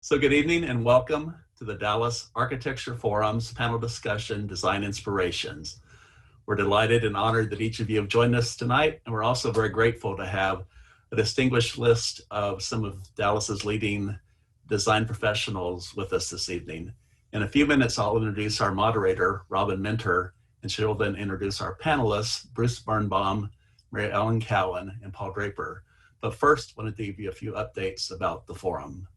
So good evening and welcome to the Dallas Architecture Forum's panel discussion, Design Inspirations. We're delighted and honored that each of you have joined us tonight, and we're also very grateful to have a distinguished list of some of Dallas's leading design professionals with us this evening. In a few minutes, I'll introduce our moderator, Robyn Menter, and she will then introduce our panelists, Bruce BERNBAUM, Mary Ellen Cowan, and Paul Draper. But first, I wanted to give you a few updates about the forum.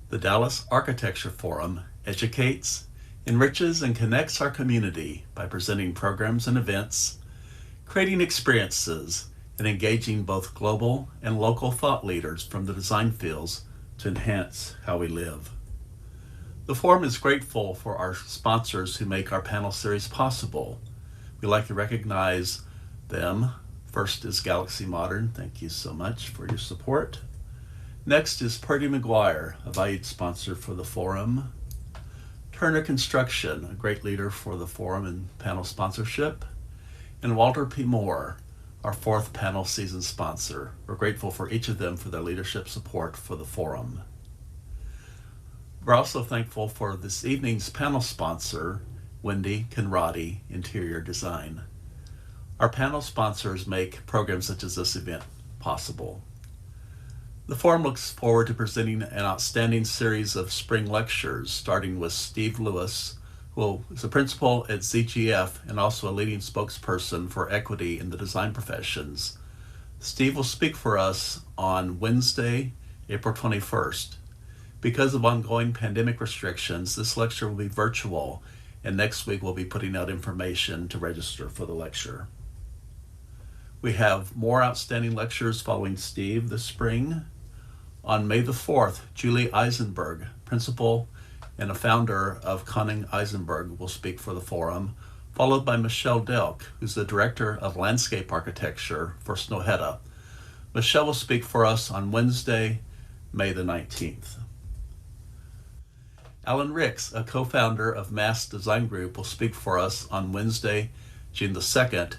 The Dallas Architecture Forum educates, enriches, and connects our community by presenting programs and events, creating experiences, and engaging both global and local thought leaders from the design fields to enhance how we live. The forum is grateful for our sponsors who make our panel series possible. We'd like to recognize them. First is Galaxy Modern. Thank you so much for your support. Next is Purdy McGuire, a valued sponsor for the forum. Turner Construction, a great leader for the forum and panel sponsorship. And Walter P. Moore, our fourth panel season sponsor. We're grateful for each of them for their leadership support for the forum. We're also thankful for this evening's panel sponsor, Wendy Conradi, Interior Design. Our panel sponsors make programs such as this event possible. The forum looks forward to presenting an outstanding series of spring lectures, starting with Steve Lewis, who is a principal at ZGF and also a leading spokesperson for equity in the design professions. Steve will speak for us on Wednesday, April 21st. Because of ongoing pandemic restrictions, this lecture will be virtual, and next week we'll be putting out information to register for the lecture. We have more outstanding lectures following Steve this spring. On May the 4th, Julie Eisenberg, principal and a founder of Conning Eisenberg, will speak for the forum, followed by Michelle Delk, who's the director of landscape architecture for Snøhetta. Michelle will speak for us on Wednesday, May the 19th. Alan Ricks, a co-founder of Mass Design Group, will speak for us on Wednesday, June the 2nd,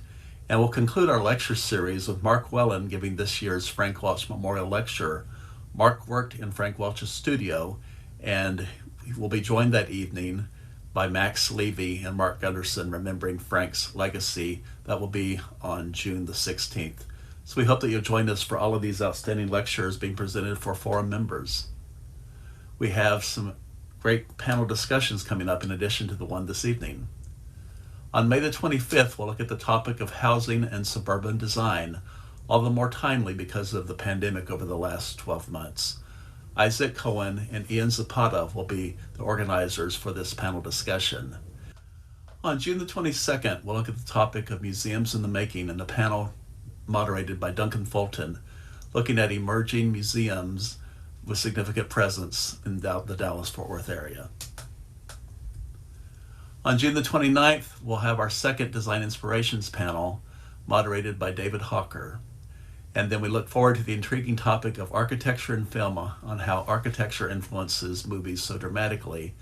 and we'll conclude our lecture series with Mark Wellen giving this year's Frank Welch Memorial Lecture. Mark worked in Frank Welch's studio, and will be joined that evening by Max Levy and Mark Gunderson, remembering Frank's legacy. That will be on June the 16th. So we hope that you'll join us for all of these outstanding lectures being presented for forum members. We have some great panel discussions coming up in addition to the one this evening. On May the 25th, we'll look at the topic of housing and suburban design, all the more timely because of the pandemic over the last 12 months. Isaac Cowan and Ian Zapata will be the organizers for this panel discussion. On June the 22nd, we'll look at the topic of museums in the making in a panel moderated by Duncan Fulton, looking at emerging museums with significant presence in the Dallas-Fort Worth area. On June the 29th, we'll have our second Design Inspirations panel moderated by David Hawker. And then we look forward to the intriguing topic of architecture and film on how architecture influences movies so dramatically,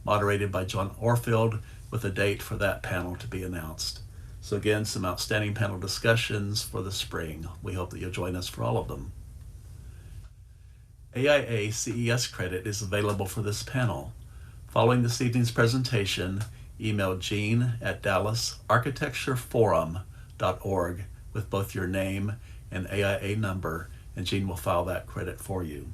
moderated by John Orfield, with a date for that panel to be announced. So again, some outstanding panel discussions for the spring. We hope that you'll join us for all of them. AIA CES credit is available for this panel. Following this evening's presentation, email Jean at dallasarchitectureforum.org with both your name and AIA number, and Jean will file that credit for you.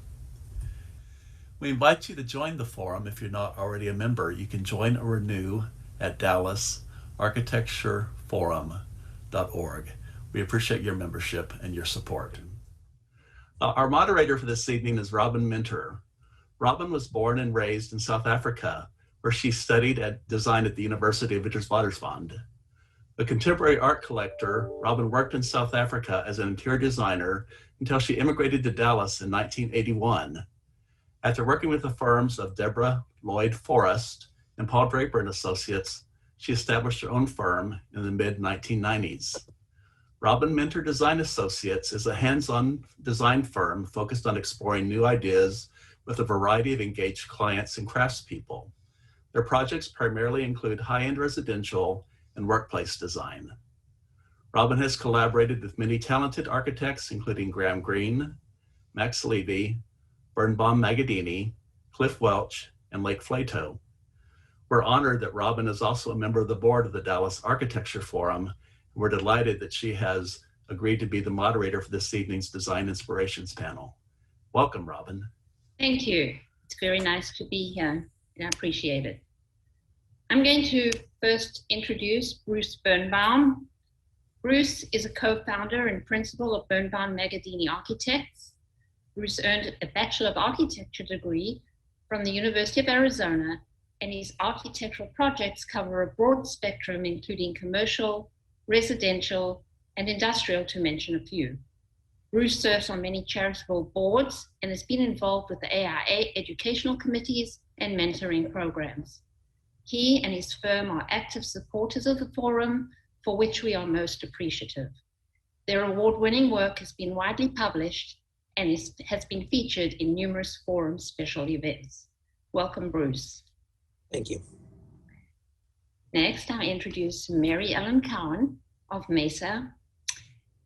We invite you to join the forum if you're not already a member. You can join or renew at dallasarchitectureforum.org. We appreciate your membership and your support. Our moderator for this evening is Robyn Menter. Robyn was born and raised in South Africa, where she studied design at the University of Witwatersrand. A contemporary art collector, Robyn worked in South Africa as an interior designer until she immigrated to Dallas in 1981. After working with the firms of Deborah Lloyd Forrest and Paul Draper and Associates, she established her own firm in the mid-1990s. Robyn Menter Design Associates is a hands-on design firm focused on exploring new ideas with a variety of engaged clients and craftspeople. Their projects primarily include high-end residential and workplace design. Robyn has collaborated with many talented architects, including Graham Greene, Max Levy, Bernbaum Magadini, Cliff Welch, and Lake Flato. We're honored that Robyn is also a member of the board of the Dallas Architecture Forum. We're delighted that she has agreed to be the moderator for this evening's Design Inspirations panel. Welcome, Robyn. Thank you. It's very nice to be here, and I appreciate it. I'm going to first introduce Bruce BERNBAUM. Bruce is a co-founder and principal of Bernbaum Magadini Architects. Bruce earned a Bachelor of Architecture degree from the University of Arizona, and his architectural projects cover a broad spectrum, including commercial, residential, and industrial, to mention a few. Bruce serves on many charitable boards and has been involved with the AIA educational committees and mentoring programs. He and his firm are active supporters of the forum, for which we are most appreciative. Their award-winning work has been widely published and has been featured in numerous forum special events. Welcome, Bruce. Thank you. Next, I'll introduce Mary Ellen Cowan of MESA.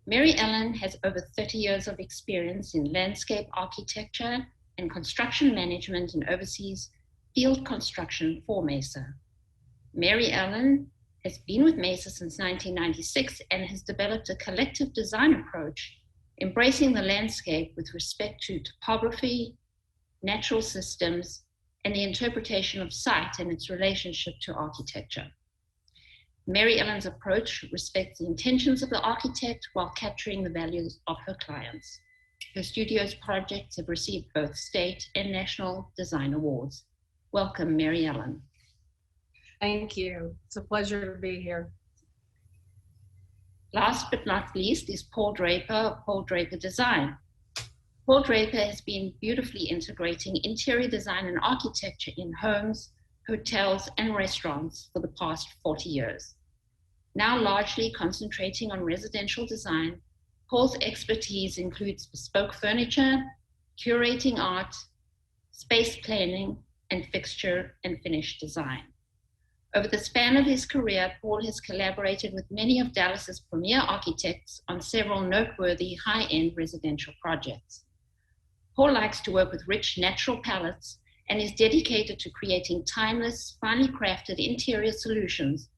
Mary Ellen has over 30 years of experience in landscape architecture and construction management and oversees field construction for MESA. Mary Ellen has been with MESA since 1996 and has developed a collective design approach, embracing the landscape with respect to topography, natural systems, and the interpretation of site and its relationship to architecture. Mary Ellen's approach respects the intentions of the architect while capturing the values of her clients. Her studio's projects have received both state and national design awards. Welcome, Mary Ellen. Thank you. It's a pleasure to be here. Last but not least is Paul Draper of Paul Draper Design. Paul Draper has been beautifully integrating interior design and architecture in homes, hotels, and restaurants for the past 40 years. Now largely concentrating on residential design, Paul's expertise includes bespoke furniture, curating art, space planning, and fixture and finish design. Over the span of his career, Paul has collaborated with many of Dallas's premier architects on several noteworthy high-end residential projects. Paul likes to work with rich natural palettes and is dedicated to creating timeless, finely crafted interior solutions,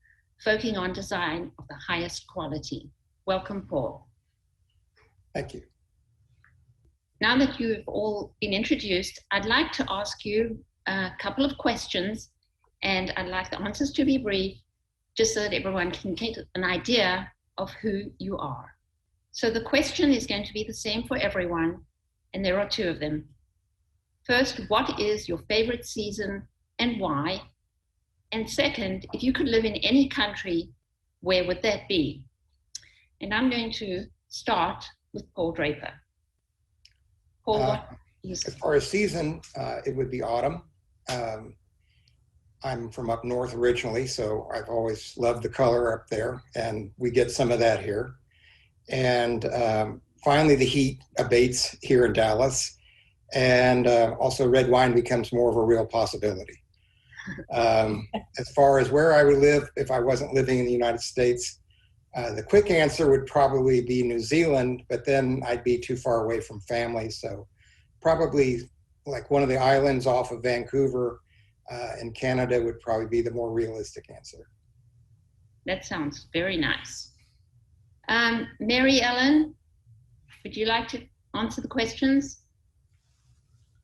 focusing on design of the highest quality. Welcome, Paul. Thank you. Now that you've all been introduced, I'd like to ask you a couple of questions, and I'd like the answers to be brief, just so that everyone can get an idea of who you are. So the question is going to be the same for everyone, and there are two of them. First, what is your favorite season and why? And second, if you could live in any country, where would that be? And I'm going to start with Paul Draper. Paul, what is... As far as season, it would be autumn. I'm from up north originally, so I've always loved the color up there, and we get some of that here. And finally, the heat abates here in Dallas, and also red wine becomes more of a real possibility. As far as where I would live if I wasn't living in the United States, the quick answer would probably be New Zealand, but then I'd be too far away from family, so probably like one of the islands off of Vancouver in Canada would probably be the more realistic answer. That sounds very nice. Mary Ellen, would you like to answer the questions?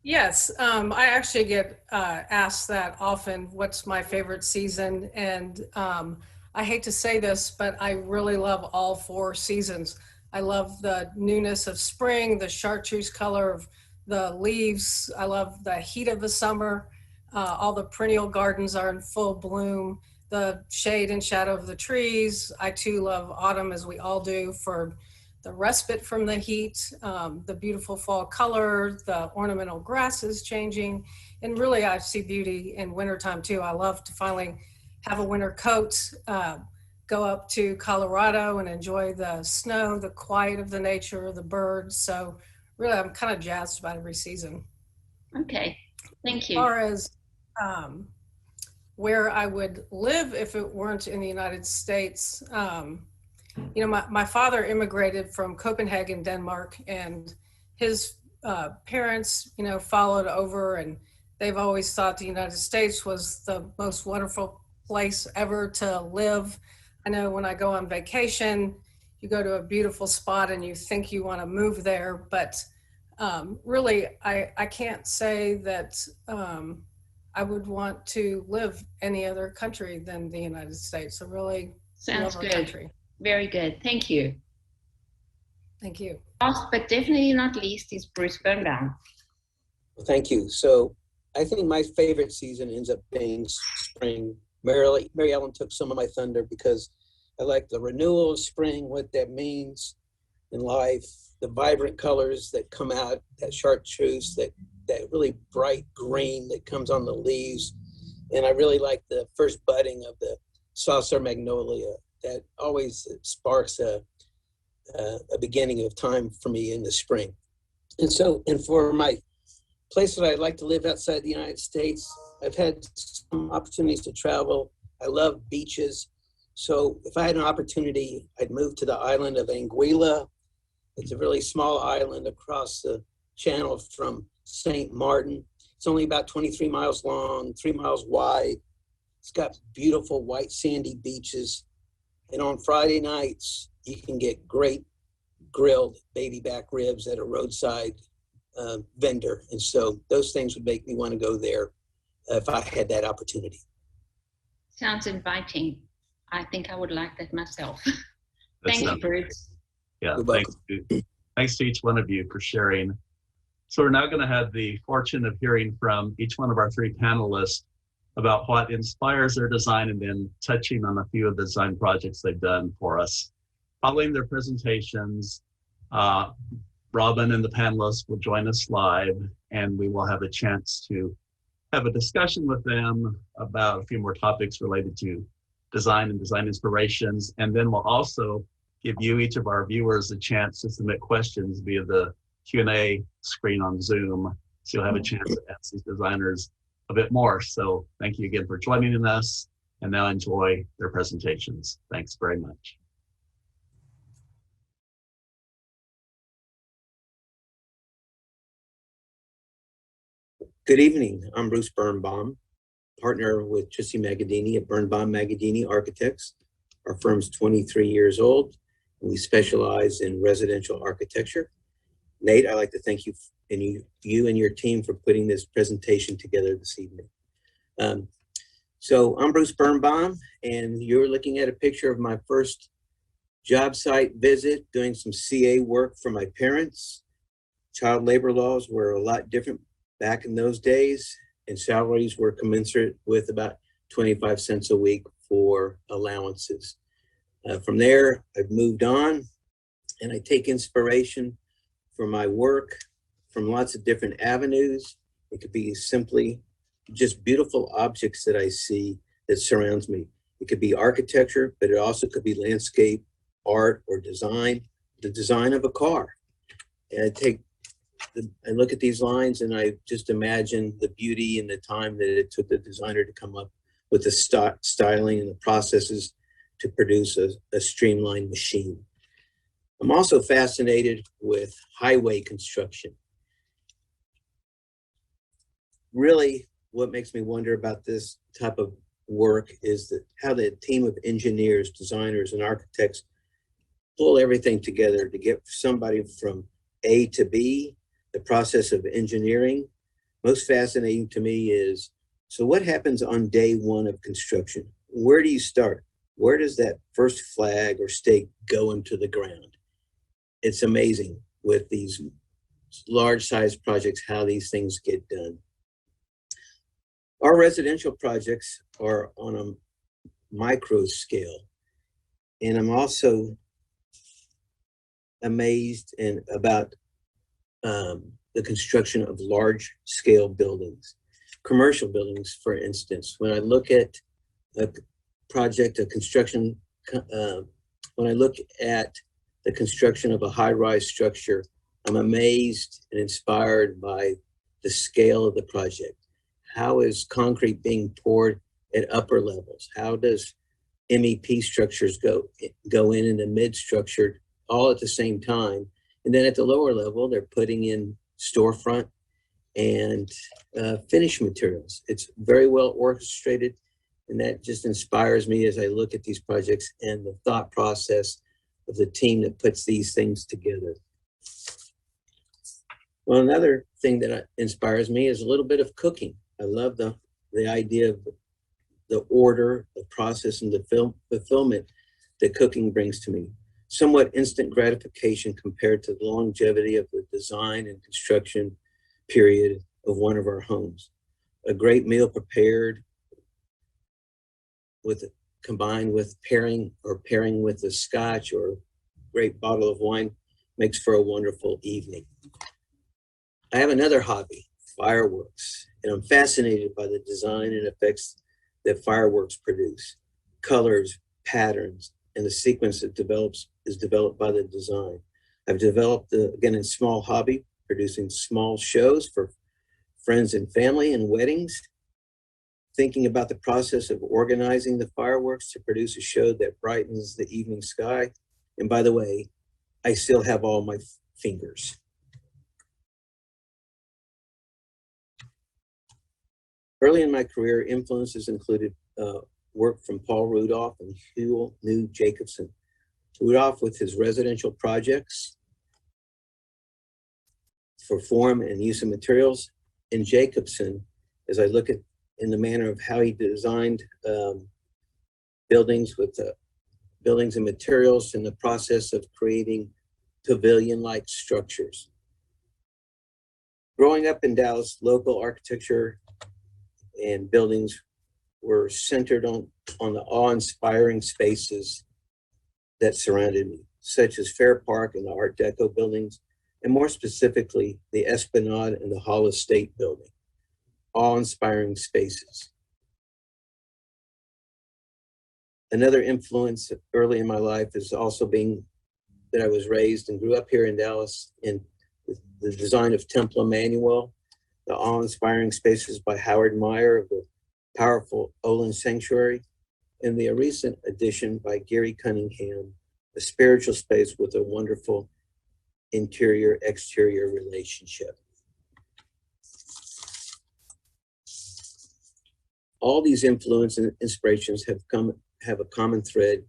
Yes, I actually get asked that often, what's my favorite season? And I hate to say this, but I really love all four seasons. I love the newness of spring, the chartreuse color of the leaves. I love the heat of the summer. All the perennial gardens are in full bloom. The shade and shadow of the trees. I too love autumn, as we all do, for the respite from the heat, the beautiful fall color, the ornamental grasses changing. And really, I see beauty in wintertime too. I love to finally have a winter coat, go up to Colorado and enjoy the snow, the quiet of the nature, the birds. So really, I'm kind of jazzed about every season. Okay, thank you. As far as where I would live if it weren't in the United States, you know, my father immigrated from Copenhagen, Denmark, and his parents, you know, followed over, and they've always thought the United States was the most wonderful place ever to live. I know when I go on vacation, you go to a beautiful spot and you think you want to move there, but really, I can't say that I would want to live any other country than the United States. I really Sounds love our good. country. Very good. Thank you. Thank you. Last but definitely not least is Bruce BERNBAUM. Well, thank you. So I think my favorite season ends up being spring. Mary Ellen took some of my thunder because I like the renewal of spring, what that means in life, the vibrant colors that come out, that chartreuse, that really bright green that comes on the leaves. And I really like the first budding of the saucer magnolia. That always sparks a beginning of time for me in the spring. And for my place that I'd like to live outside the United States, I've had some opportunities to travel. I love beaches. So if I had an opportunity, I'd move to the island of Anguilla. It's a really small island across the channel from St. Martin. It's only about 23 miles long, 3 miles wide. It's got beautiful white sandy beaches. And on Friday nights, you can get great grilled baby back ribs at a roadside vendor. And so those things would make me want to go there if I had that opportunity. Sounds inviting. I think I would like that myself. Thank you, Bruce. Yeah, You're thanks to each one of you for sharing. So we're now going to have the fortune of hearing from each one of our three panelists about what inspires their design and then touching on a few of the design projects they've done for us. Following their presentations, Robyn and the panelists will join us live, and we will have a chance to have a discussion with them about a few more topics related to design and design inspirations. And then we'll also give you, each of our viewers, a chance to submit questions via the Q&A screen on Zoom. So you'll have a chance to ask these designers a bit more. So thank you again for joining us, and now enjoy their presentations. Thanks very much. Good evening. I'm Bruce BERNBAUM, partner with Tristy Magadini at Bernbaum Magadini Architects. Our firm's 23 years old, and we specialize in residential architecture. Nate, I'd like to thank you and you and your team for putting this presentation together this evening. So I'm Bruce BERNBAUM, and you're looking at a picture of my first job site visit, doing some CA work for my parents. Child labor laws were a lot different back in those days, and salaries were commensurate with about 25 cents a week for allowances. From there, I've moved on, and I take inspiration for my work from lots of different avenues. It could be simply just beautiful objects that I see that surrounds me. It could be architecture, but it also could be landscape, art, or design, the design of a car. And I look at these lines and I just imagine the beauty and the time that it took the designer to come up with the styling and the processes to produce a streamlined machine. I'm also fascinated with highway construction. Really, what makes me wonder about this type of work is how the team of engineers, designers, and architects pull everything together to get somebody from A to B, the process of engineering. Most fascinating to me is, so what happens on day one of construction? Where do you start? Where does that first flag or stake go into the ground? It's amazing with these large size projects, how these things get done. Our residential projects are on a micro scale. And I'm also amazed about the construction of large scale buildings, commercial buildings, for instance. When I look at a project, when I look at the construction of a high-rise structure, I'm amazed and inspired by the scale of the project. How is concrete being poured at upper levels? How does MEP structures go in the mid structure all at the same time? And then at the lower level, they're putting in storefront, and finish materials. It's very well orchestrated, and that just inspires me as I look at these projects and the thought process of the team that puts these things together. Well, another thing that inspires me is a little bit of cooking. I love the idea of the order, the process, and the fulfillment that cooking brings to me. Somewhat instant gratification compared to the longevity of the design and construction period of one of our homes. A great meal prepared combined with pairing with a scotch or a great bottle of wine makes for a wonderful evening. I have another hobby, fireworks, and I'm fascinated by the design and effects that fireworks produce. Colors, patterns, and the sequence that is developed by the design. I've developed, again, a small hobby, producing small shows for friends and family and weddings, thinking about the process of organizing the fireworks to produce a show that brightens the evening sky. And by the way, I still have all my fingers. Early in my career, influences included work from Paul Rudolph and Huell New Jacobson. Rudolph with his residential projects for form and use of materials, and Jacobson, as I look at in the manner of how he designed buildings with buildings and materials in the process of creating pavilion-like structures. Growing up in Dallas, local architecture and buildings were centered on the awe-inspiring spaces that surrounded me, such as Fair Park and the Art Deco buildings, and more specifically, the Esplanade and the Hall of State building, awe-inspiring spaces. Another influence early in my life is also being that I was raised and grew up here in Dallas in the design of Temple Emmanuel, the awe-inspiring spaces by Howard Meyer of the powerful Olin Sanctuary, and the recent addition by Gary Cunningham, a spiritual space with a wonderful interior-exterior relationship. All these influences and inspirations have a common thread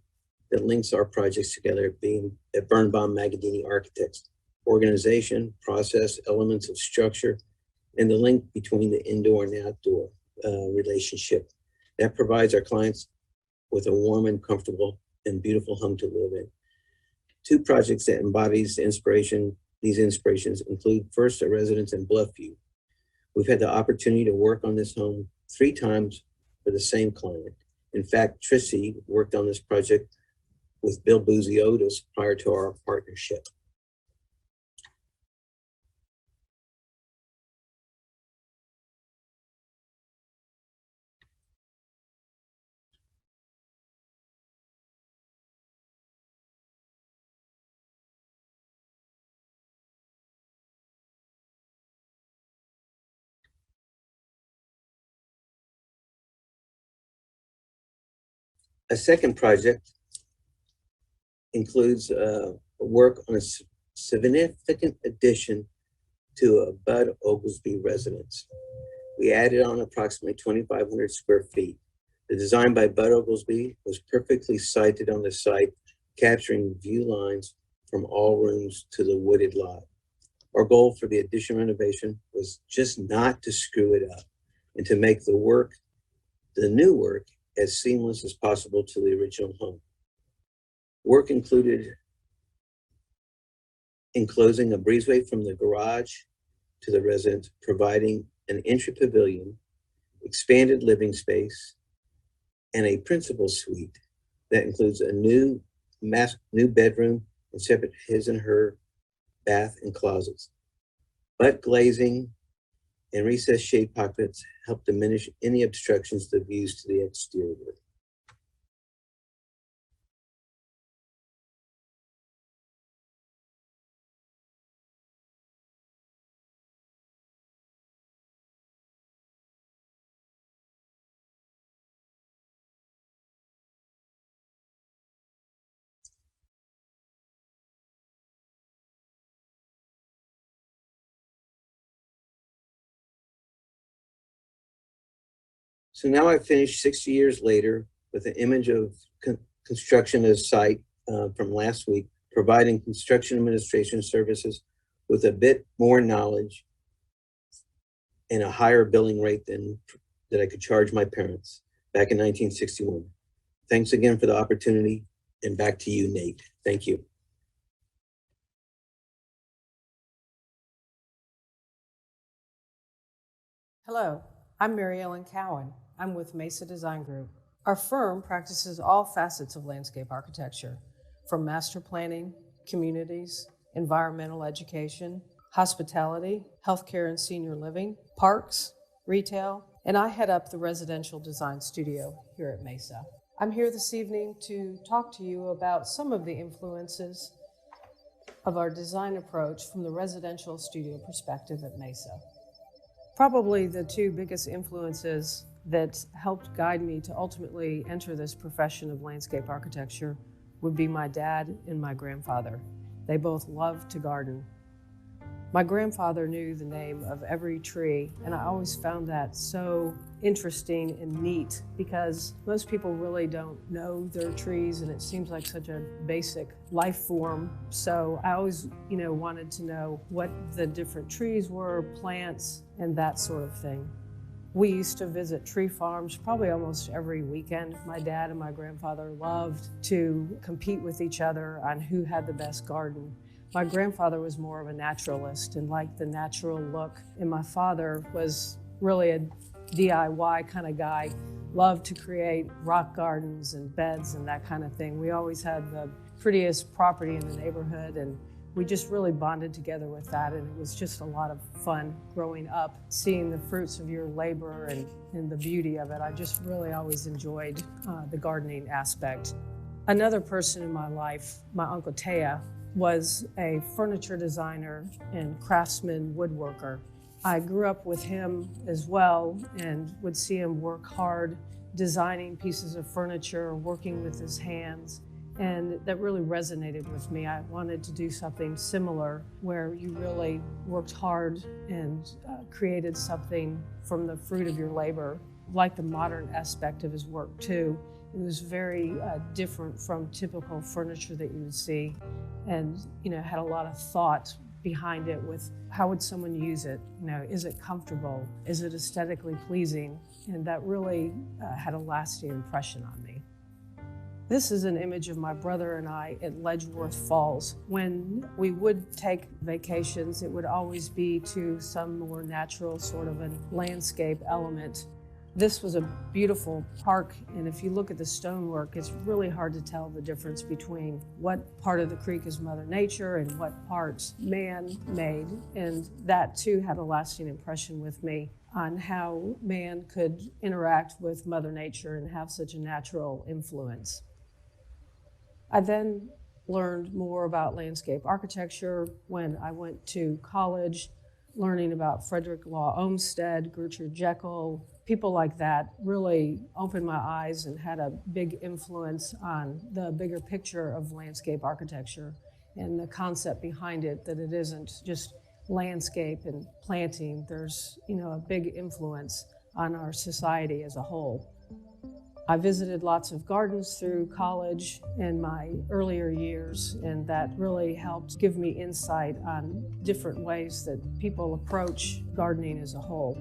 that links our projects together, being at Bernbaum Magadini Architects: organization, process, elements of structure, and the link between the indoor and outdoor relationship that provides our clients with a warm and comfortable and beautiful home to live in. Two projects that embodies these inspirations include first a residence in Bluffview. We've had the opportunity to work on this home 3 times for the same client. In fact, Trissy worked on this project with Bill Buziotis prior to our partnership. A second project includes work on a significant addition to a Bud Oglesby residence. We added on approximately 2,500 square feet. The design by Bud Oglesby was perfectly sited on the site, capturing view lines from all rooms to the wooded lot. Our goal for the addition renovation was just not to screw it up and to make the new work, as seamless as possible to the original home. Work included enclosing a breezeway from the garage to the residence, providing an entry pavilion, expanded living space, and a principal suite that includes a new bedroom and separate his and her bath and closets. Butt glazing and recessed shade pockets help diminish any obstructions to views to the exterior. So now I've finished 60 years later with an image of construction as site from last week, providing construction administration services with a bit more knowledge and a higher billing rate than that I could charge my parents back in 1961. Thanks again for the opportunity, and back to you, Nate. Thank you. Hello, I'm Mary Ellen Cowan. I'm with MESA Design Group. Our firm practices all facets of landscape architecture, from master planning, communities, environmental education, hospitality, healthcare and senior living, parks, retail, and I head up the residential design studio here at MESA. I'm here this evening to talk to you about some of the influences of our design approach from the residential studio perspective at MESA. Probably the two biggest influences that helped guide me to ultimately enter this profession of landscape architecture would be my dad and my grandfather. They both loved to garden. My grandfather knew the name of every tree, and I always found that so interesting and neat because most people really don't know their trees, and it seems like such a basic life form. So I always, wanted to know what the different trees were, plants, and that sort of thing. We used to visit tree farms probably almost every weekend. My dad and my grandfather loved to compete with each other on who had the best garden. My grandfather was more of a naturalist and liked the natural look, and my father was really a DIY kind of guy, loved to create rock gardens and beds and that kind of thing. We always had the prettiest property in the neighborhood, and we just really bonded together with that, and it was just a lot of fun growing up, seeing the fruits of your labor and the beauty of it. I just really always enjoyed the gardening aspect. Another person in my life, my Uncle Taya, was a furniture designer and craftsman woodworker. I grew up with him as well and would see him work hard designing pieces of furniture, working with his hands, and that really resonated with me. I wanted to do something similar where you really worked hard and created something from the fruit of your labor. Like the modern aspect of his work too. It was very different from typical furniture that you would see, and had a lot of thought behind it with how would someone use it? Is it comfortable? Is it aesthetically pleasing? And that really had a lasting impression on me. This is an image of my brother and I at Ledgeworth Falls. When we would take vacations, it would always be to some more natural sort of a landscape element. This was a beautiful park, and if you look at the stonework, it's really hard to tell the difference between what part of the creek is Mother Nature and what part man made. And that too had a lasting impression with me on how man could interact with Mother Nature and have such a natural influence. I then learned more about landscape architecture when I went to college, learning about Frederick Law Olmsted, Gertrude Jekyll. People like that really opened my eyes and had a big influence on the bigger picture of landscape architecture and the concept behind it, that it isn't just landscape and planting. There's a big influence on our society as a whole. I visited lots of gardens through college in my earlier years, and that really helped give me insight on different ways that people approach gardening as a whole.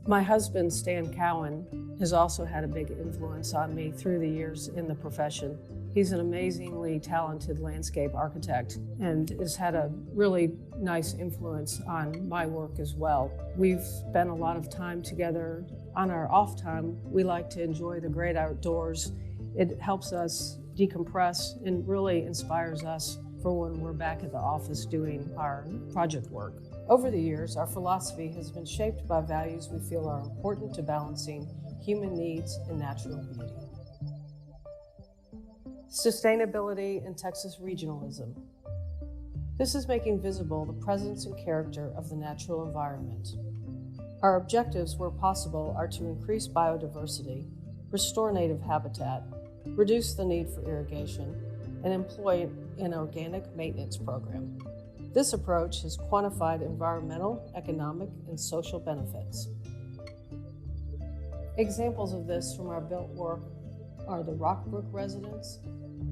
My husband, Stan Cowan, has also had a big influence on me through the years in the profession. He's an amazingly talented landscape architect and has had a really nice influence on my work as well. We've spent a lot of time together. On our off time, we like to enjoy the great outdoors. It helps us decompress and really inspires us for when we're back at the office doing our project work. Over the years, our philosophy has been shaped by values we feel are important to balancing human needs and natural beauty. Sustainability and Texas regionalism. This is making visible the presence and character of the natural environment. Our objectives, where possible, are to increase biodiversity, restore native habitat, reduce the need for irrigation, and employ an organic maintenance program. This approach has quantified environmental, economic, and social benefits. Examples of this from our built work are the Rockbrook Residence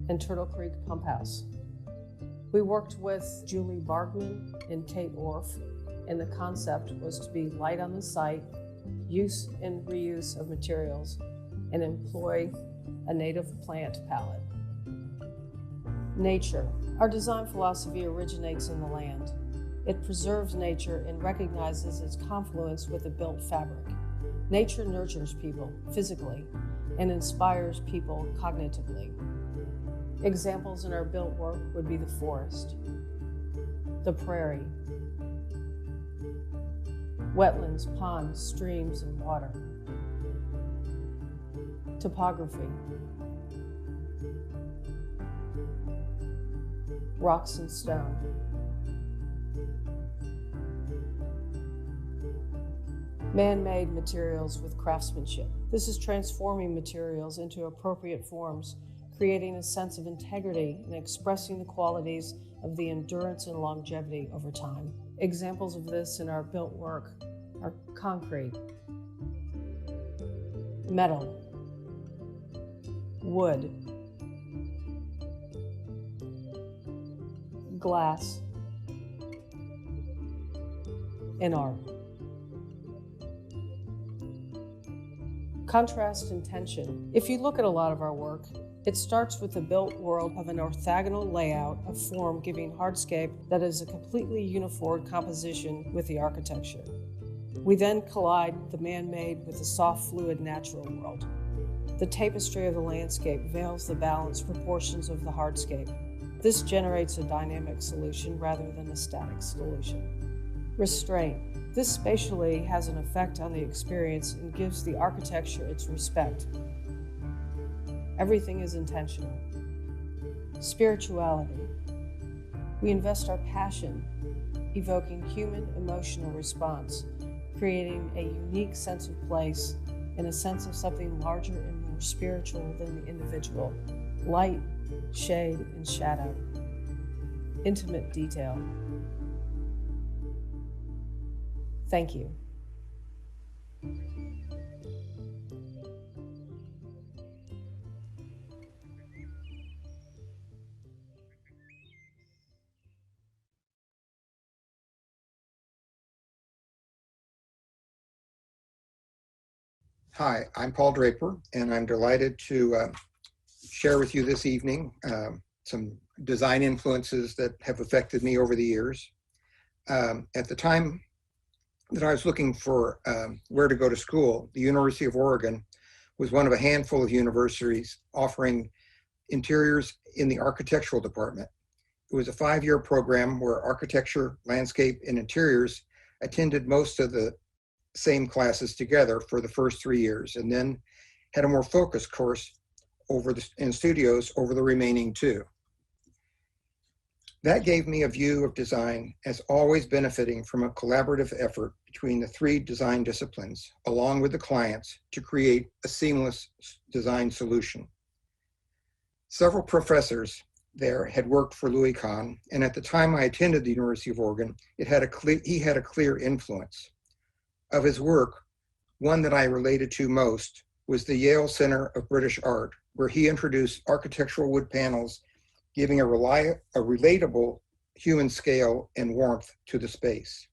and Turtle Creek Pump House. We worked with Julie Bargman and Kate Orff, and the concept was to be light on the site, use and reuse of materials, and employ a native plant palette. Nature. Our design philosophy originates in the land. It preserves nature and recognizes its confluence with the built fabric. Nature nurtures people physically and inspires people cognitively. Examples in our built work would be the forest, the prairie, wetlands, ponds, streams, and water, topography, rocks and stone, man-made materials with craftsmanship. This is transforming materials into appropriate forms, creating a sense of integrity and expressing the qualities of the endurance and longevity over time. Examples of this in our built work are concrete, metal, wood, glass, and art. Contrast and tension. If you look at a lot of our work, it starts with the built world of an orthogonal layout of form giving hardscape that is a completely uniform composition with the architecture. We then collide the man-made with the soft, fluid, natural world. The tapestry of the landscape veils the balanced proportions of the hardscape. This generates a dynamic solution rather than a static solution. Restraint. This spatially has an effect on the experience and gives the architecture its respect. Everything is intentional. Spirituality. We invest our passion, evoking human emotional response, creating a unique sense of place and a sense of something larger and more spiritual than the individual. Light, shade, and shadow. Intimate detail. Thank you. Hi, I'm Paul Draper, and I'm delighted to share with you this evening some design influences that have affected me over the years. At the time that I was looking for where to go to school, the University of Oregon was one of a handful of universities offering interiors in the architectural department. It was a 5-year program where architecture, landscape, and interiors attended most of the same classes together for the first 3 years, and then had a more focused course in studios over the remaining 2. That gave me a view of design as always benefiting from a collaborative effort between the 3 design disciplines, along with the clients, to create a seamless design solution. Several professors there had worked for Louis Kahn, and at the time I attended the University of Oregon, he had a clear influence. Of his work, one that I related to most was the Yale Center of British Art, where he introduced architectural wood panels, giving a relatable human scale and warmth to the space.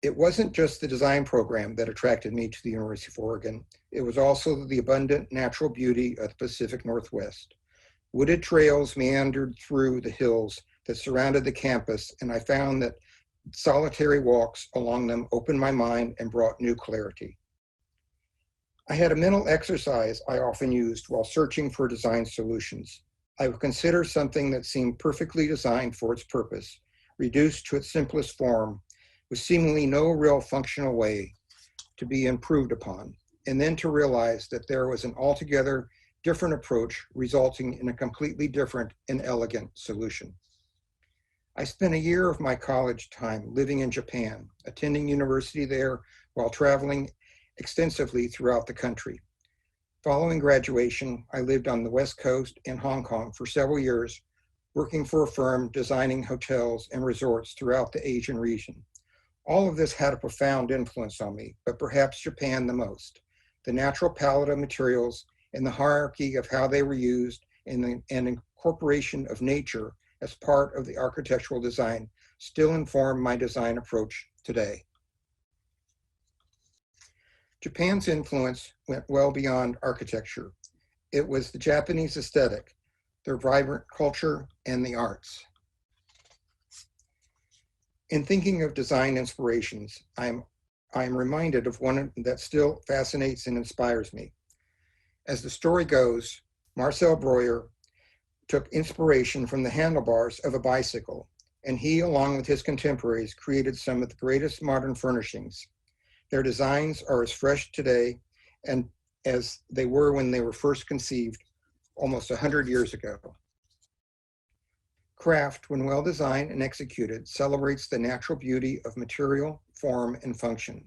It wasn't just the design program that attracted me to the University of Oregon. It was also the abundant natural beauty of the Pacific Northwest. Wooded trails meandered through the hills that surrounded the campus, and I found that solitary walks along them opened my mind and brought new clarity. I had a mental exercise I often used while searching for design solutions. I would consider something that seemed perfectly designed for its purpose, reduced to its simplest form, with seemingly no real functional way to be improved upon, and then to realize that there was an altogether different approach resulting in a completely different and elegant solution. I spent a year of my college time living in Japan, attending university there while traveling extensively throughout the country. Following graduation, I lived on the West Coast and Hong Kong for several years, working for a firm designing hotels and resorts throughout the Asian region. All of this had a profound influence on me, but perhaps Japan the most. the natural palette of materials, and the hierarchy of how they were used, and the incorporation of nature as part of the architectural design still inform my design approach today. Japan's influence went well beyond architecture. It was the Japanese aesthetic, their vibrant culture, and the arts. In thinking of design inspirations, I'm reminded of one that still fascinates and inspires me. As the story goes, Marcel Breuer took inspiration from the handlebars of a bicycle, and he, along with his contemporaries, created some of the greatest modern furnishings. Their designs are as fresh today and as they were when they were first conceived almost 100 years ago. Craft, when well designed and executed, celebrates the natural beauty of material, form, and function,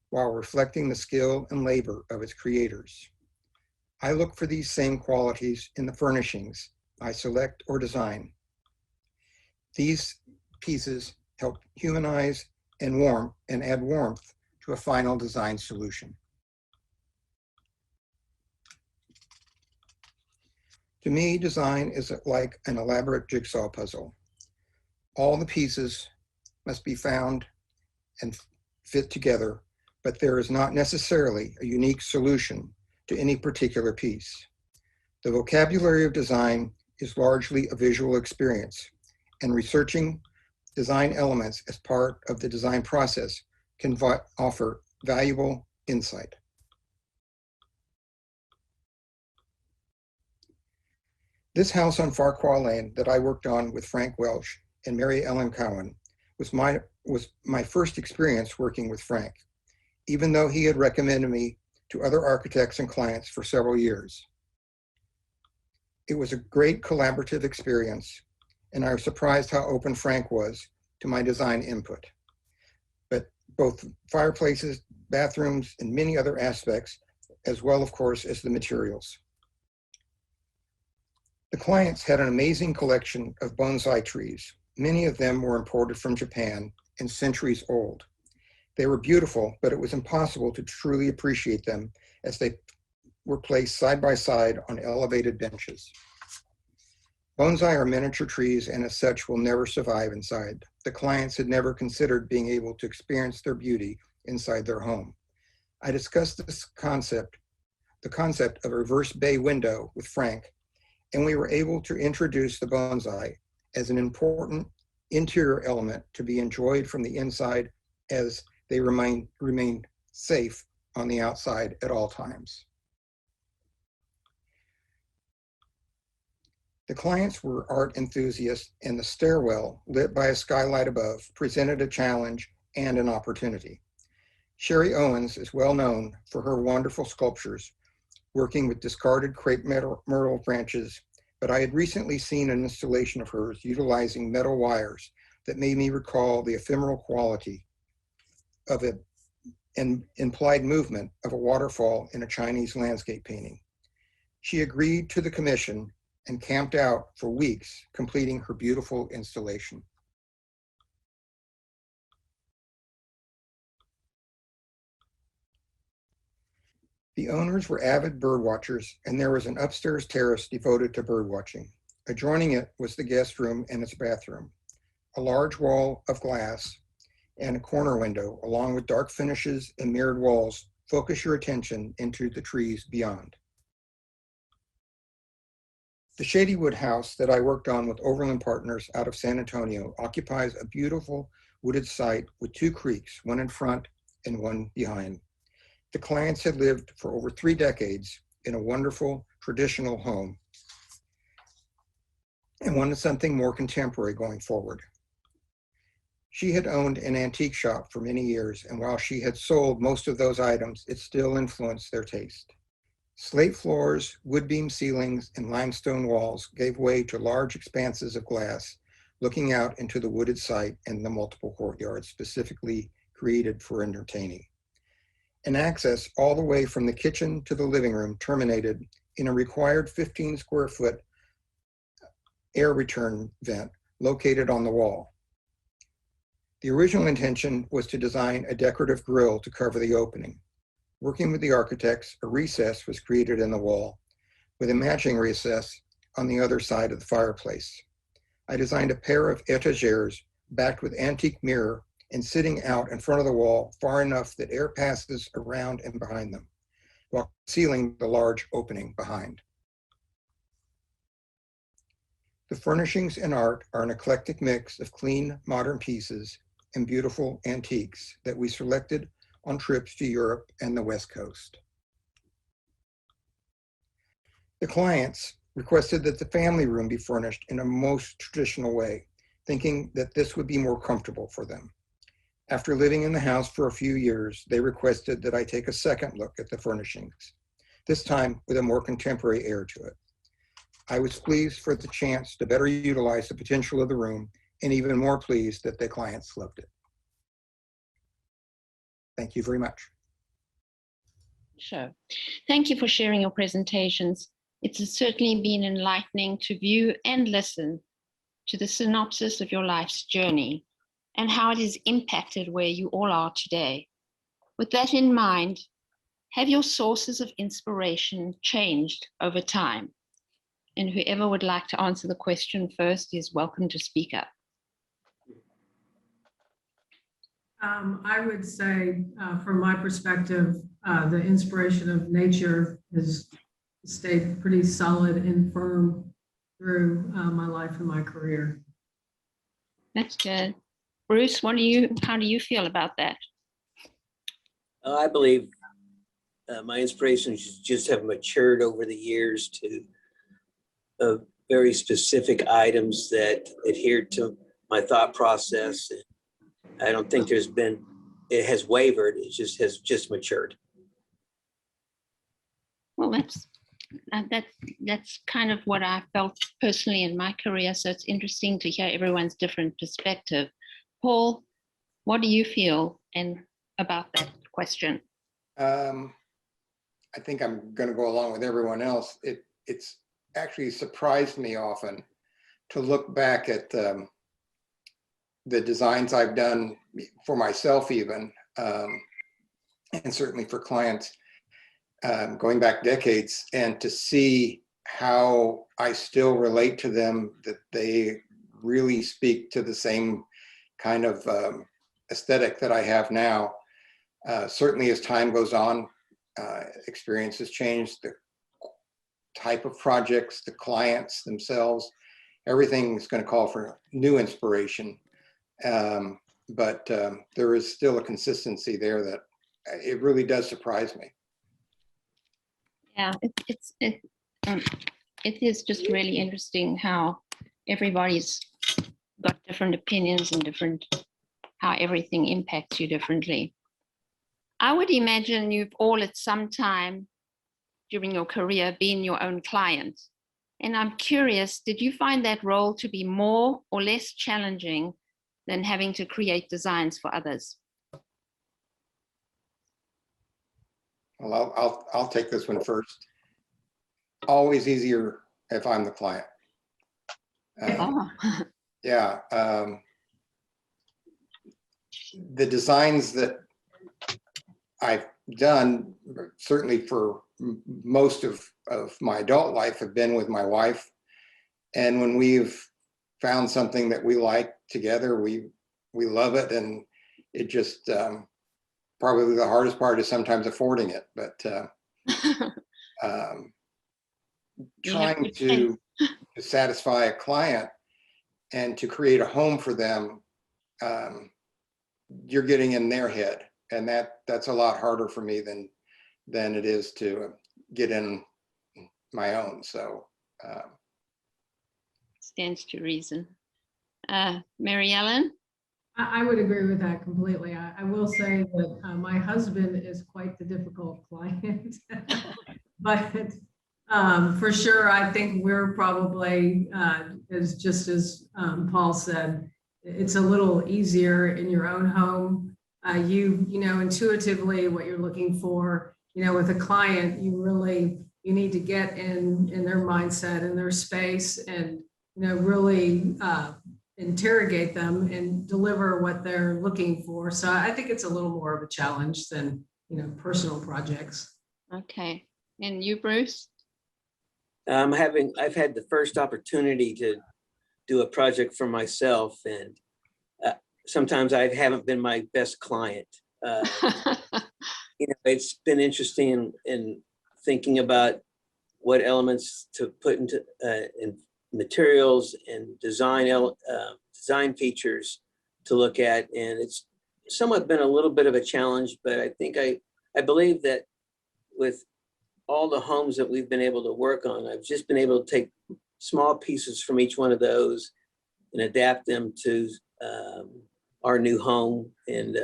while reflecting the skill and labor of its creators. I look for these same qualities in the furnishings I select or design. These pieces help humanize and add warmth to a final design solution. To me, design is like an elaborate jigsaw puzzle. All the pieces must be found and fit together, but there is not necessarily a unique solution to any particular piece. The vocabulary of design is largely a visual experience, and researching design elements as part of the design process can offer valuable insight. This house on Farquhar Lane that I worked on with Frank Welch and Mary Ellen Cowan was my first experience working with Frank, even though he had recommended me to other architects and clients for several years. It was a great collaborative experience, and I was surprised how open Frank was to my design input. But both fireplaces, bathrooms, and many other aspects, as well, of course, as the materials. The clients had an amazing collection of bonsai trees. Many of them were imported from Japan and centuries old. They were beautiful, but it was impossible to truly appreciate them as they were placed side by side on elevated benches. Bonsai are miniature trees and as such will never survive inside. The clients had never considered being able to experience their beauty inside their home. I discussed the concept of a reverse bay window with Frank, and we were able to introduce the bonsai as an important interior element to be enjoyed from the inside as they remain safe on the outside at all times. The clients were art enthusiasts, and the stairwell, lit by a skylight above, presented a challenge and an opportunity. Sherry Owens is well known for her wonderful sculptures, working with discarded crepe myrtle branches, but I had recently seen an installation of hers utilizing metal wires that made me recall the ephemeral quality of an implied movement of a waterfall in a Chinese landscape painting. She agreed to the commission and camped out for weeks, completing her beautiful installation. The owners were avid bird watchers, and there was an upstairs terrace devoted to bird watching. Adjoining it was the guest room and its bathroom. A large wall of glass and a corner window, along with dark finishes and mirrored walls, focus your attention into the trees beyond. The Shadywood house that I worked on with Overland Partners out of San Antonio occupies a beautiful wooded site with two creeks, one in front and one behind. The clients had lived for over 3 decades in a wonderful traditional home and wanted something more contemporary going forward. She had owned an antique shop for many years, and while she had sold most of those items, it still influenced their taste. Slate floors, wood beam ceilings, and limestone walls gave way to large expanses of glass, looking out into the wooded site and the multiple courtyards specifically created for entertaining. An access all the way from the kitchen to the living room terminated in a required 15 square foot air return vent located on the wall. The original intention was to design a decorative grille to cover the opening. Working with the architects, a recess was created in the wall with a matching recess on the other side of the fireplace. I designed a pair of étagères backed with antique mirror and sitting out in front of the wall far enough that air passes around and behind them, while concealing the large opening behind. The furnishings and art are an eclectic mix of clean, modern pieces and beautiful antiques that we selected on trips to Europe and the West Coast. The clients requested that the family room be furnished in a most traditional way, thinking that this would be more comfortable for them. After living in the house for a few years, they requested that I take a second look at the furnishings, this time with a more contemporary air to it. I was pleased for the chance to better utilize the potential of the room, and even more pleased that the clients loved it. Thank you very much. Sure. Thank you for sharing your presentations. It's certainly been enlightening to view and listen to the synopsis of your life's journey and how it has impacted where you all are today. With that in mind, have your sources of inspiration changed over time? And whoever would like to answer the question first is welcome to speak up. I would say, from my perspective, the inspiration of nature has stayed pretty solid and firm through my life and my career. That's good. Bruce, how do you feel about that? I believe my inspirations just have matured over the years to very specific items that adhere to my thought process. I don't think it has wavered, it has just matured. Well, that's kind of what I felt personally in my career. So it's interesting to hear everyone's different perspective. Paul, what do you feel about that question? I think I'm going to go along with everyone else. It's actually surprised me often to look back at the designs I've done for myself even, and certainly for clients, going back decades, and to see how I still relate to them, that they really speak to the same kind of aesthetic that I have now. Certainly as time goes on, experiences change, the type of projects, the clients themselves, everything is going to call for new inspiration. But there is still a consistency there that it really does surprise me. Yeah, it is just really interesting how everybody's got different opinions and how everything impacts you differently. I would imagine you've all at some time during your career been your own client. And I'm curious, did you find that role to be more or less challenging than having to create designs for others? Well, I'll take this one first. Always easier if I'm the client. Yeah. The designs that I've done, certainly for most of my adult life, have been with my wife. And when we've found something that we like together, we love it. And it just, probably the hardest part is sometimes affording it, but trying to satisfy a client and to create a home for them, you're getting in their head, and that's a lot harder for me than it is to get in my own. So stands to reason. Mary Ellen? I would agree with that completely. I will say that my husband is quite the difficult client, but for sure, I think we're probably, as Paul said, it's a little easier in your own home. You know intuitively what you're looking for. You know, with a client, you need to get in their mindset and their space, and really interrogate them and deliver what they're looking for. So I think it's a little more of a challenge than personal projects. Okay. And you, Bruce? I've had the first opportunity to do a project for myself, and sometimes I haven't been my best client. It's been interesting in thinking about what elements to put into in materials and design features to look at, and it's somewhat been a little bit of a challenge. But I think I believe that with all the homes that we've been able to work on, I've just been able to take small pieces from each one of those and adapt them to our new home. And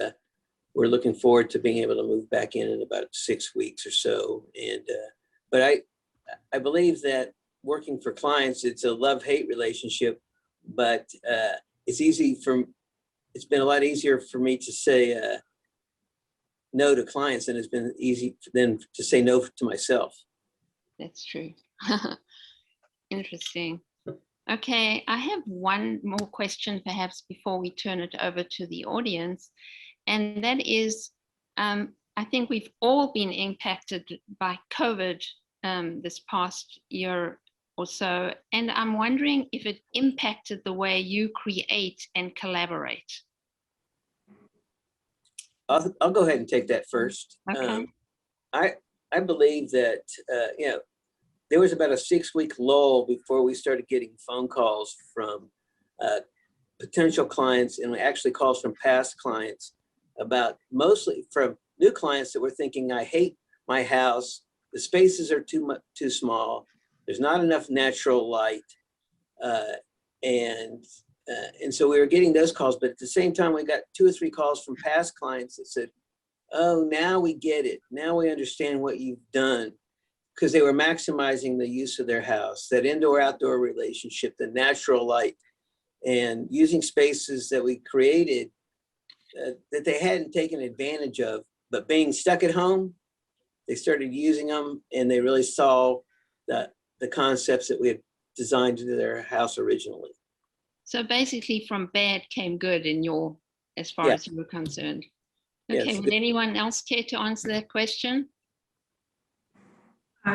we're looking forward to being able to move back in about 6 weeks or so. And but I believe that working for clients, it's a love-hate relationship, but it's been a lot easier for me to say no to clients than it's been easy for them to say no to myself. That's true. Interesting. Okay, I have one more question perhaps before we turn it over to the audience. And that is, I think we've all been impacted by COVID this past year or so. And I'm wondering if it impacted the way you create and collaborate. I'll go ahead and take that first. Okay. I believe that, there was about a 6-week lull before we started getting phone calls from potential clients, and actually calls from past clients, about mostly from new clients that were thinking, I hate my house. The spaces are too small. There's not enough natural light. And so we were getting those calls, but at the same time, we got 2 or 3 calls from past clients that said, oh, now we get it. Now we understand what you've done, because they were maximizing the use of their house, that indoor-outdoor relationship, the natural light, and using spaces that we created that they hadn't taken advantage of, but being stuck at home, they started using them, and they really saw the concepts that we had designed to their house originally. So basically from bad came good as far as you were concerned. Okay, Yes. would anyone else care to answer that question?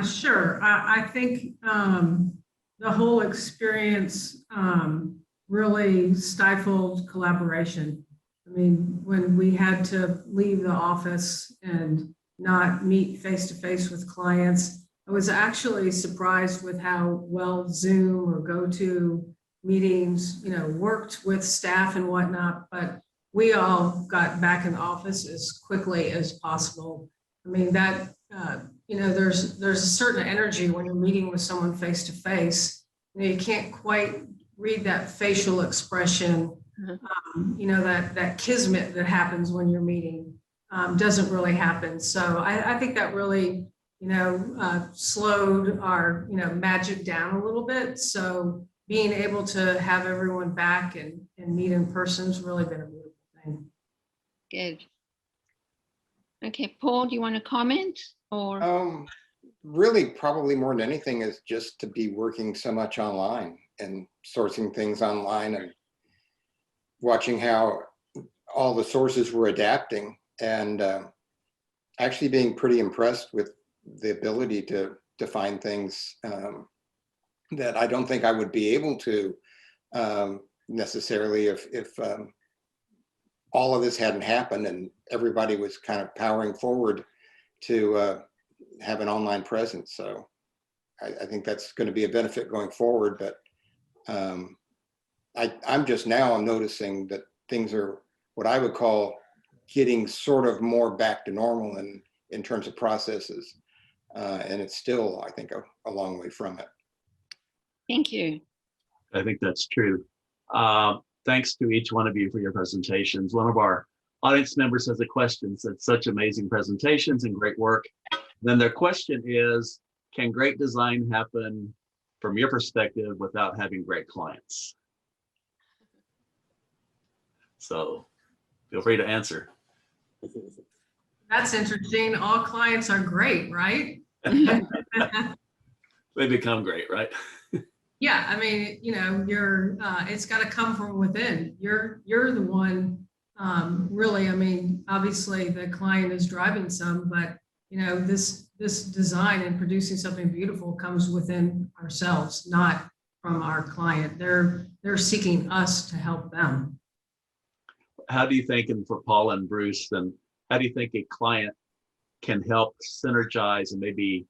Sure. I think the whole experience really stifled collaboration. I mean, when we had to leave the office and not meet face-to-face with clients, I was actually surprised with how well Zoom or go-to meetings, worked with staff and whatnot, but we all got back in the office as quickly as possible. I mean, that, there's a certain energy when you're meeting with someone face-to-face. You can't quite read that facial expression, that kismet that happens when you're meeting doesn't really happen. So I think that really, slowed our, magic down a little bit. So being able to have everyone back and meet in person has really been a beautiful thing. Good. Okay, Paul, do you want to comment? Or really, probably more than anything is just to be working so much online and sourcing things online and watching how all the sources were adapting, and actually being pretty impressed with the ability to find things that I don't think I would be able to necessarily if all of this hadn't happened and everybody was kind of powering forward to have an online presence. So I think that's going to be a benefit going forward. But I'm just now noticing that things are what I would call getting sort of more back to normal in terms of processes. And it's still, I think, a long way from it. Thank you. I think that's true. Thanks to each one of you for your presentations. One of our audience members has a question, said such amazing presentations and great work. Then their question is, can great design happen from your perspective without having great clients? So feel free to answer. That's interesting. All clients are great, right? They become great, right? Yeah, I mean, you're it's got to come from within. You're the one Really, I mean, obviously the client is driving some, but you know, this design and producing something beautiful comes within ourselves, not from our client. They're seeking us to help them. How do you think, and for Paul and Bruce, then how do you think a client can help synergize and maybe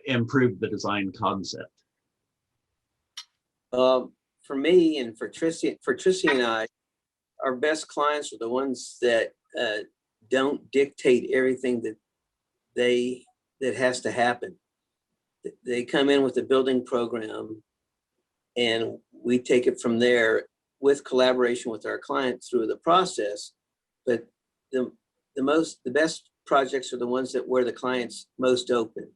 improve the design concept? For me and for Trissy and I, our best clients are the ones that don't dictate everything that has to happen. They come in with a building program, and we take it from there with collaboration with our client through the process. But the best projects are the ones that where the client's most open,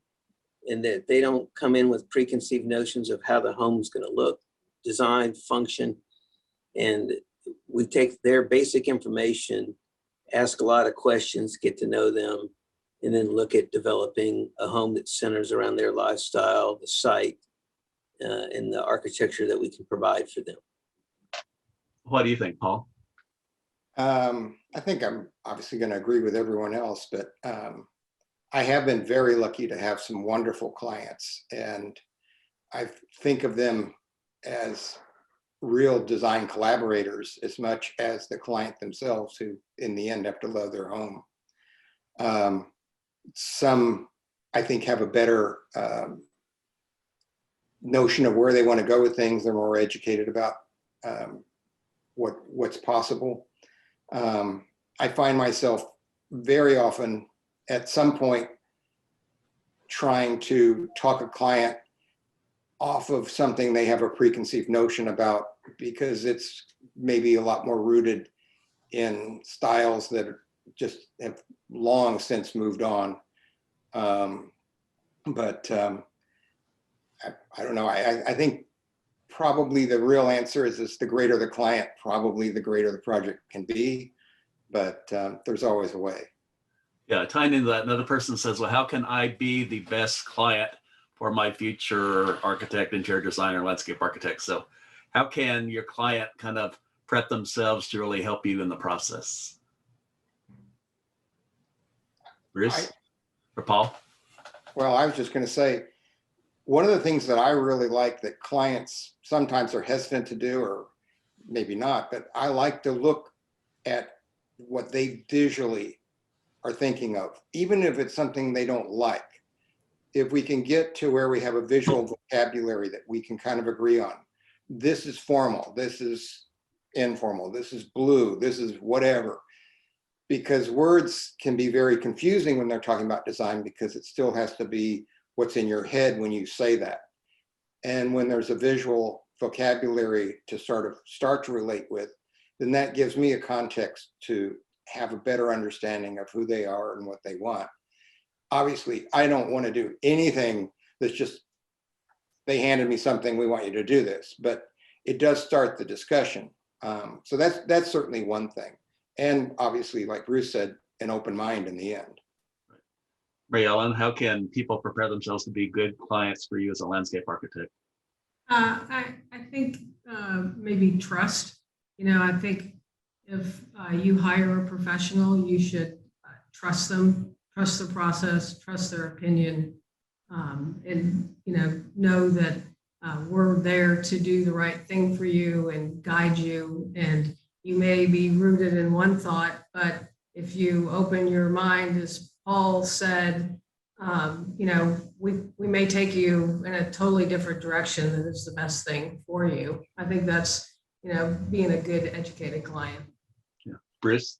and that they don't come in with preconceived notions of how the home's going to look, design, function, and we take their basic information, ask a lot of questions, get to know them, and then look at developing a home that centers around their lifestyle, the site, and the architecture that we can provide for them. What do you think, Paul? I think I'm obviously going to agree with everyone else, but I have been very lucky to have some wonderful clients, and I think of them as real design collaborators as much as the client themselves, who in the end have to love their home. Some, I think, have a better notion of where they want to go with things. They're more educated about what's possible. I find myself very often at some point trying to talk a client off of something they have a preconceived notion about, because it's maybe a lot more rooted in styles that just have long since moved on. I don't know. I think probably the real answer is the greater the client, probably the greater the project can be, but there's always a way. Yeah, tying into that, another person says, well, how can I be the best client for my future architect, interior designer, landscape architect? So how can your client kind of prep themselves to really help you in the process? Bruce or Paul? Well, I was just going to say, one of the things that I really like that clients sometimes are hesitant to do, or maybe not, but I like to look at what they visually are thinking of, even if it's something they don't like. If we can get to where we have a visual vocabulary that we can kind of agree on, this is formal, this is informal, this is blue, this is whatever. Because words can be very confusing when they're talking about design, because it still has to be what's in your head when you say that. And when there's a visual vocabulary to start to relate with, then that gives me a context to have a better understanding of who they are and what they want. Obviously, I don't want to do anything that's just, they handed me something, we want you to do this, but it does start the discussion. So that's certainly one thing. And obviously, like Bruce said, an open mind in the end. Mary Ellen, how can people prepare themselves to be good clients for you as a landscape architect? I think maybe trust. You know, I think if you hire a professional, you should trust them, trust the process, trust their opinion, and know that we're there to do the right thing for you and guide you. And you may be rooted in one thought, but if you open your mind, as Paul said, we may take you in a totally different direction that is the best thing for you. I think that's, being a good educated client. Yeah. Bruce?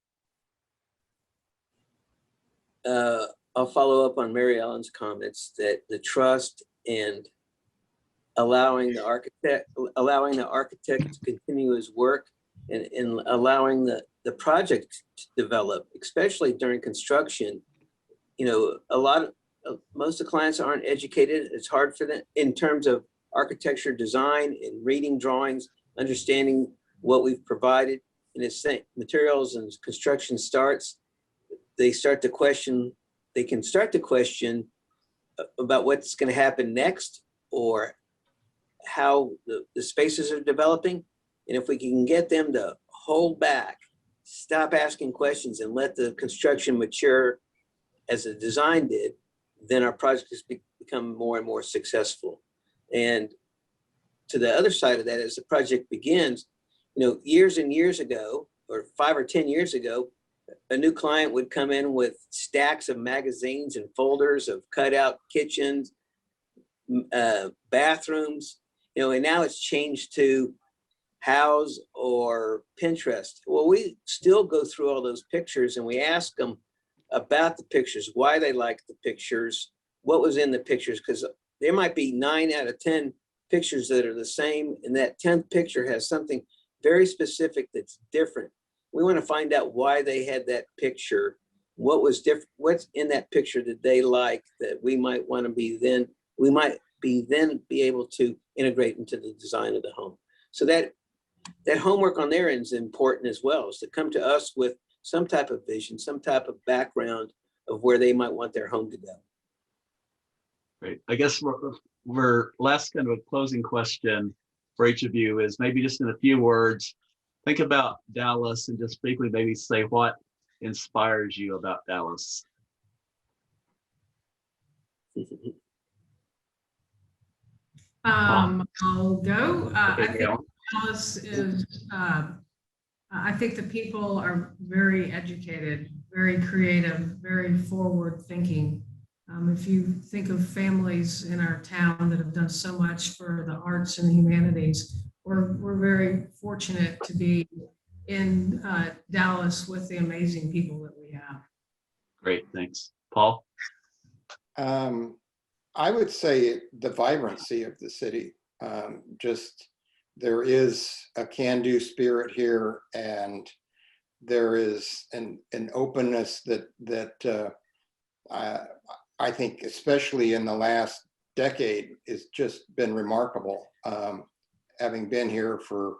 I'll follow up on Mary Ellen's comments that the trust and allowing the architect to continue his work and allowing the project to develop, especially during construction. Most of the clients aren't educated. It's hard for them in terms of architecture design and reading drawings, understanding what we've provided. And as materials and construction starts, they can start to question about what's going to happen next, or how the spaces are developing. And if we can get them to hold back, stop asking questions, and let the construction mature as the design did, then our projects become more and more successful. And to the other side of that, as the project begins, years and years ago, or 5 or 10 years ago, a new client would come in with stacks of magazines and folders of cutout kitchens, bathrooms, and now it's changed to House or Pinterest. Well, we still go through all those pictures and we ask them about the pictures, why they like the pictures, what was in the pictures, because there might be 9 out of 10 pictures that are the same, and that 10th picture has something very specific that's different. We want to find out why they had that picture, what was different, what's in that picture that they like that we might want to be able to integrate into the design of the home. So that homework on their end is important as well, is to come to us with some type of vision, some type of background of where they might want their home to go. Great. I guess we're last kind of a closing question for each of you is maybe just in a few words, think about Dallas and just briefly maybe say what inspires you about Dallas. I'll go. Okay, I think Dallas is, I think the people are very educated, very creative, very forward thinking. If you think of families in our town that have done so much for the arts and the humanities, we're very fortunate to be in Dallas with the amazing people that we have. Great, thanks. Paul? I would say the vibrancy of the city. Just there is a can-do spirit here, and there is an openness that I think, especially in the last decade, has just been remarkable. Having been here for,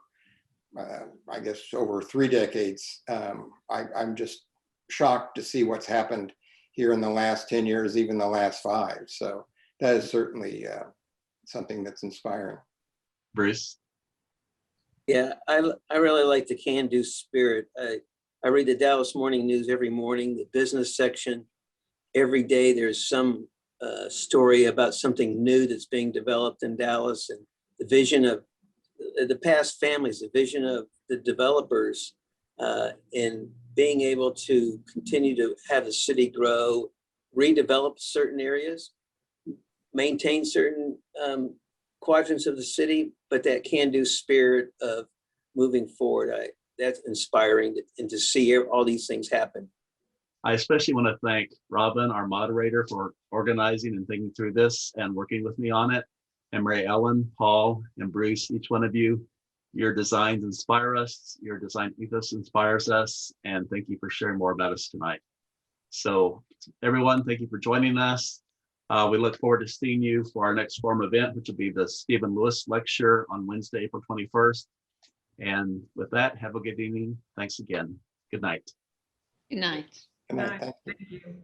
I guess, over 3 decades, I'm just shocked to see what's happened here in the last 10 years, even the last 5. So that is certainly something that's inspiring. Bruce? Yeah, I really like the can-do spirit. I read the Dallas Morning News every morning, the business section. Every day there's some story about something new that's being developed in Dallas, and the vision of the past families, the vision of the developers, in being able to continue to have the city grow, redevelop certain areas, maintain certain quadrants of the city, but that can-do spirit of moving forward, that's inspiring and to see all these things happen. I especially want to thank Robyn, our moderator, for organizing and thinking through this and working with me on it. And Mary Ellen, Paul, and Bruce, each one of you, your designs inspire us, your design ethos inspires us, and thank you for sharing more about us tonight. So everyone, thank you for joining us. We look forward to seeing you for our next Forum event, which will be the Stephen Lewis Lecture on Wednesday, April 21st. And with that, have a good evening. Thanks again. Good night. Good night. Good night. Thank you. Thank you.